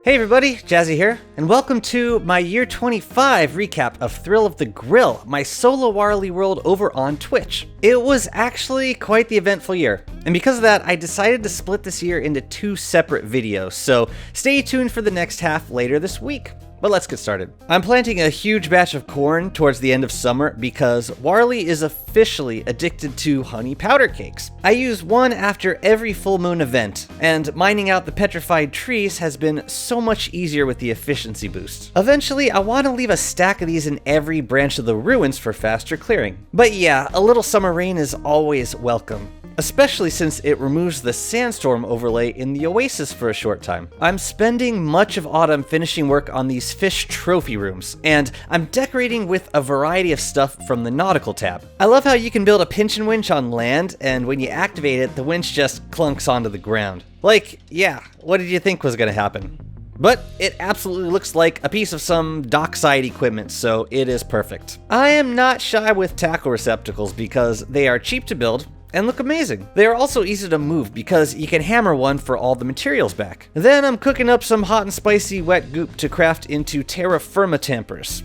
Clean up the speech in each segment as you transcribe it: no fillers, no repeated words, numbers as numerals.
Hey everybody, Jazzy here, and welcome to my Year 25 recap of Thrill of the Grill, my solo Warly world over on Twitch. It was actually quite the eventful year, and because of that, I decided to split this year into two separate videos, so stay tuned for the next half later this week. But let's get started. I'm planting a huge batch of corn towards the end of summer because Warly is officially addicted to honey powder cakes. I use one after every full moon event, and mining out the petrified trees has been so much easier with the efficiency boost. Eventually, I want to leave a stack of these in every branch of the ruins for faster clearing. But yeah, a little summer rain is always welcome, especially since it removes the sandstorm overlay in the oasis for a short time. I'm spending much of autumn finishing work on these fish trophy rooms, and I'm decorating with a variety of stuff from the nautical tab. I love how you can build a pinch winch on land, and when you activate it, the winch just clunks onto the ground. Like, yeah, what did you think was gonna happen? But it absolutely looks like a piece of some dockside equipment, so it is perfect. I am not shy with tackle receptacles because they are cheap to build and look amazing. They are also easy to move because you can hammer one for all the materials back. Then I'm cooking up some hot and spicy wet goop to craft into terra firma tampers.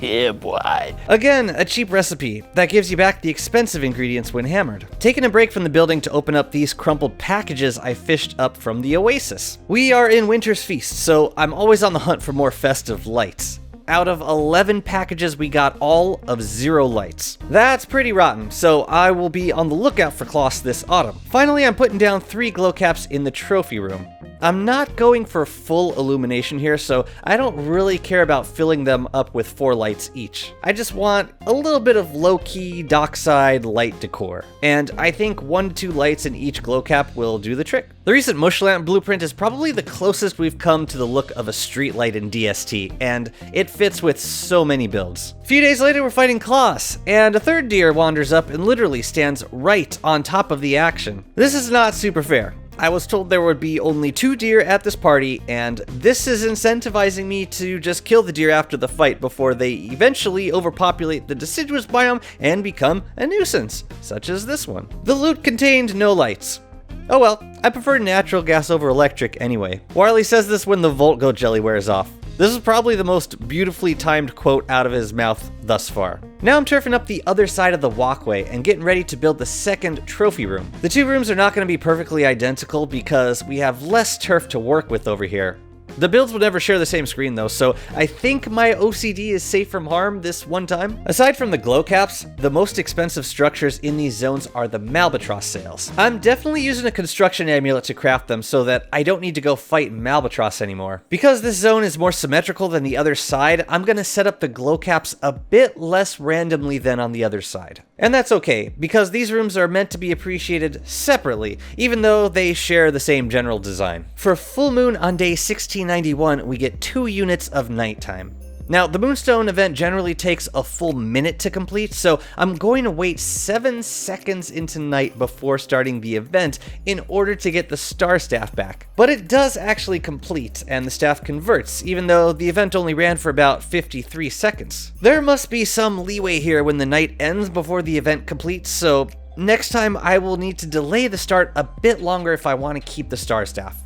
Yeah, boy. Again, a cheap recipe that gives you back the expensive ingredients when hammered. Taking a break from the building to open up these crumpled packages I fished up from the oasis. We are in Winter's Feast, so I'm always on the hunt for more festive lights. Out of 11 packages, we got all of 0 lights. That's pretty rotten, so I will be on the lookout for Kloss this autumn. Finally, I'm putting down 3 glow caps in the trophy room. I'm not going for full illumination here, so I don't really care about filling them up with 4 lights each. I just want a little bit of low-key dockside light decor, and I think 1 to 2 lights in each glow cap will do the trick. The recent Mushlamp blueprint is probably the closest we've come to the look of a streetlight in DST, and it fits with so many builds. A few days later, we're fighting Kloss, and a third deer wanders up and literally stands right on top of the action. This is not super fair. I was told there would be only 2 deer at this party, and this is incentivizing me to just kill the deer after the fight before they eventually overpopulate the deciduous biome and become a nuisance, such as this one. The loot contained no lights. Oh well, I prefer natural gas over electric anyway. Warly says this when the Volt Go jelly wears off. This is probably the most beautifully timed quote out of his mouth thus far. Now I'm turfing up the other side of the walkway and getting ready to build the second trophy room. The 2 rooms are not going to be perfectly identical because we have less turf to work with over here. The builds will never share the same screen though, so I think my OCD is safe from harm this one time. Aside from the glow caps, the most expensive structures in these zones are the Malbatross sails. I'm definitely using a construction amulet to craft them so that I don't need to go fight Malbatross anymore. Because this zone is more symmetrical than the other side, I'm gonna set up the glow caps a bit less randomly than on the other side. And that's okay, because these rooms are meant to be appreciated separately, even though they share the same general design. For full moon on day 1691, we get 2 units of nighttime. Now, the Moonstone Event generally takes a full minute to complete, so I'm going to wait 7 seconds into night before starting the event in order to get the star staff back. But it does actually complete, and the staff converts, even though the event only ran for about 53 seconds. There must be some leeway here when the night ends before the event completes, so next time I will need to delay the start a bit longer if I want to keep the star staff.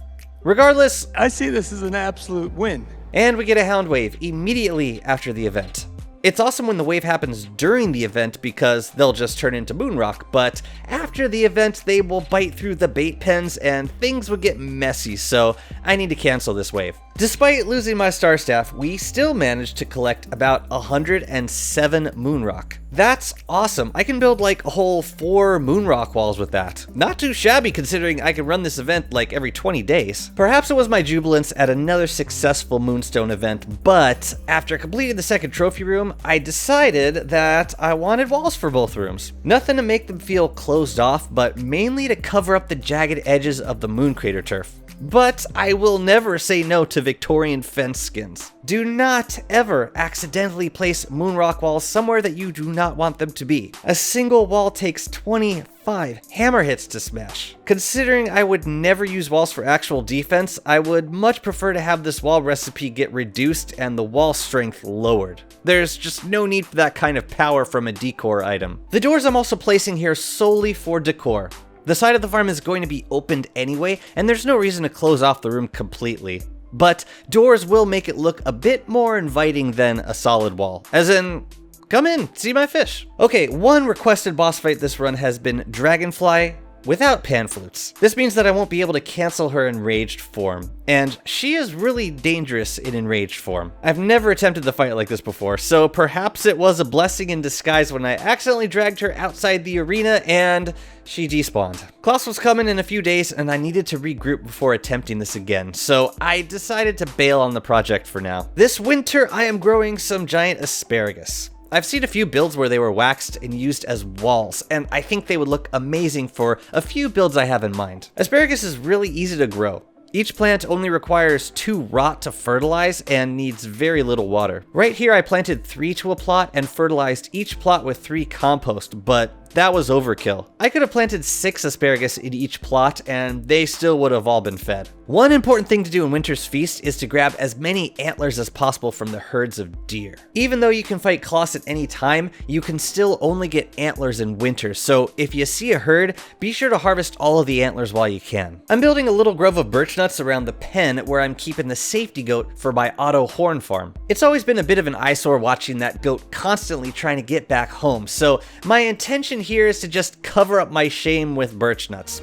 Regardless, I see this as an absolute win. And we get a Hound Wave immediately after the event. It's awesome when the wave happens during the event because they'll just turn into Moonrock, but after the event they will bite through the bait pens and things will get messy, so I need to cancel this wave. Despite losing my star staff, we still managed to collect about 107 Moonrock. That's awesome. I can build like a whole 4 Moonrock Walls with that. Not too shabby considering I can run this event like every 20 days. Perhaps it was my jubilance at another successful Moonstone event, but after completing the second trophy room, I decided that I wanted walls for both rooms. Nothing to make them feel closed off, but mainly to cover up the jagged edges of the moon crater turf. But I will never say no to Victorian fence skins. Do not ever accidentally place Moonrock Walls somewhere that you do not want them to be. A single wall takes 25 hammer hits to smash. Considering I would never use walls for actual defense, I would much prefer to have this wall recipe get reduced and the wall strength lowered. There's just no need for that kind of power from a DECOR item. The doors I'm also placing here solely for decor. The side of the farm is going to be opened anyway, and there's no reason to close off the room completely. But doors will make it look a bit more inviting than a solid wall. As in, come in, see my fish. Okay, one requested boss fight this run has been Dragonfly without pan flutes. This means that I won't be able to cancel her enraged form, and she is really dangerous in enraged form. I've never attempted the fight like this before, so perhaps it was a blessing in disguise when I accidentally dragged her outside the arena and she despawned. Kloss was coming in a few days and I needed to regroup before attempting this again, so I decided to bail on the project for now. This winter I am growing some giant asparagus. I've seen a few builds where they were waxed and used as walls, and I think they would look amazing for a few builds I have in mind. Asparagus is really easy to grow. Each plant only requires 2 rot to fertilize and needs very little water. Right here I planted 3 to a plot and fertilized each plot with 3 compost, but that was overkill. I could have planted 6 asparagus in each plot and they still would have all been fed. One important thing to do in Winter's Feast is to grab as many antlers as possible from the herds of deer. Even though you can fight Kloss at any time, you can still only get antlers in winter, so if you see a herd, be sure to harvest all of the antlers while you can. I'm building a little grove of birch nuts around the pen where I'm keeping the safety goat for my auto horn farm. It's always been a bit of an eyesore watching that goat constantly trying to get back home, so my intention here is to just cover up my shame with birch nuts.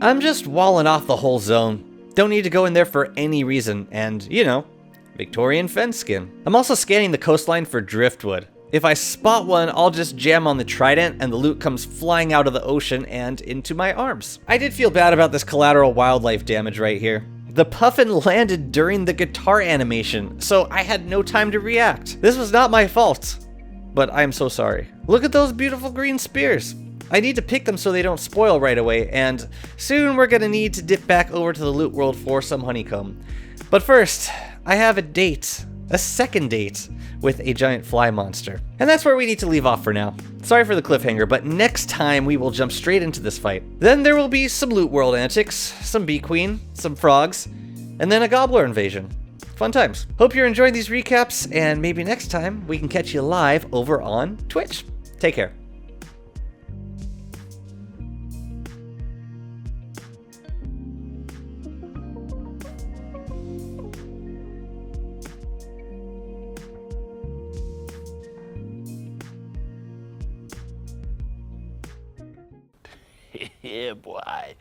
I'm just walling off the whole zone. Don't need to go in there for any reason, and, you know, Victorian fence skin. I'm also scanning the coastline for driftwood. If I spot one, I'll just jam on the trident and the loot comes flying out of the ocean and into my arms. I did feel bad about this collateral wildlife damage right here. The puffin landed during the guitar animation, so I had no time to react. This was not my fault, but I'm so sorry. Look at those beautiful green spears. I need to pick them so they don't spoil right away, and soon we're gonna need to dip back over to the loot world for some honeycomb. But first, I have a date, a second date, with a giant fly monster. And that's where we need to leave off for now. Sorry for the cliffhanger, but next time we will jump straight into this fight. Then there will be some loot world antics, some bee queen, some frogs, and then a gobbler invasion. Fun times. Hope you're enjoying these recaps, and maybe next time we can catch you live over on Twitch. Take care. Yeah, boy.